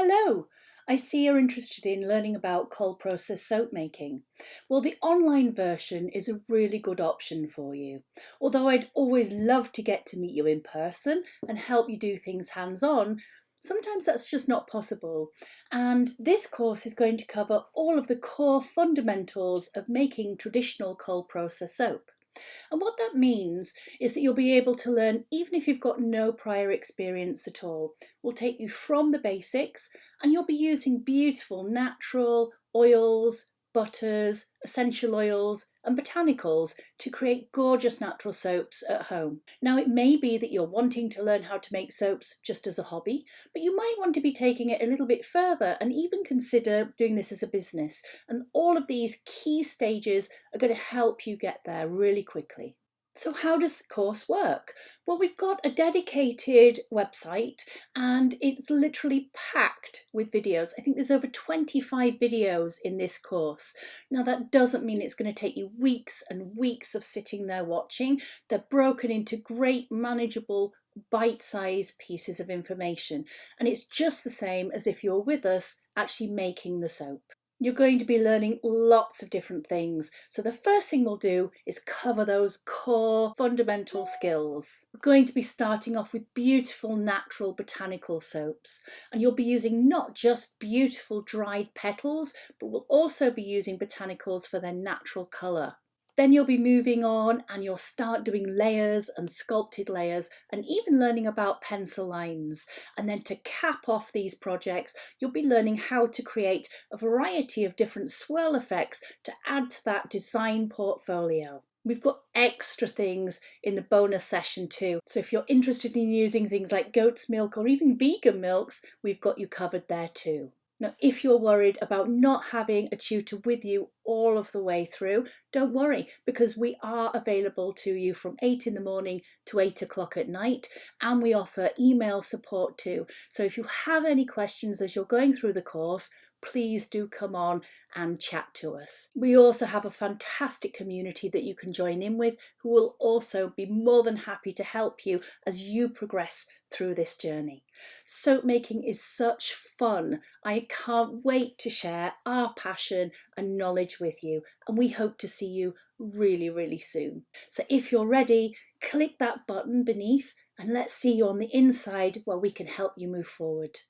Hello, I see you're interested in learning about cold process soap making. Well, the online version is a really good option for you. Although I'd always love to get to meet you in person and help you do things hands-on, sometimes that's just not possible. And this course is going to cover all of the core fundamentals of making traditional cold process soap. And what that means is that you'll be able to learn even if you've got no prior experience at all. We'll take you from the basics and you'll be using beautiful natural oils, butters, essential oils and botanicals to create gorgeous natural soaps at home. Now it may be that you're wanting to learn how to make soaps just as a hobby, but you might want to be taking it a little bit further and even consider doing this as a business. And all of these key stages are going to help you get there really quickly. So how does the course work? Well, we've got a dedicated website and it's literally packed with videos. I think there's over 25 videos in this course. Now that doesn't mean it's going to take you weeks and weeks of sitting there watching. They're broken into great manageable bite-sized pieces of information, and it's just the same as if you're with us actually making the soap. You're going to be learning lots of different things. So the first thing we'll do is cover those core fundamental skills. We're going to be starting off with beautiful natural botanical soaps. And you'll be using not just beautiful dried petals, but we'll also be using botanicals for their natural colour. Then you'll be moving on and you'll start doing layers and sculpted layers and even learning about pencil lines. And then to cap off these projects, you'll be learning how to create a variety of different swirl effects to add to that design portfolio. We've got extra things in the bonus session too. So if you're interested in using things like goat's milk or even vegan milks, we've got you covered there too. Now, if you're worried about not having a tutor with you all of the way through, don't worry, because we are available to you from 8 in the morning to 8 o'clock at night, and we offer email support too. So if you have any questions as you're going through the course, please do come on and chat to us. We also have a fantastic community that you can join in with who will also be more than happy to help you as you progress through this journey. Soap making is such fun. I can't wait to share our passion and knowledge with you, and we hope to see you really soon. So if you're ready, click that button beneath and let's see you on the inside where we can help you move forward.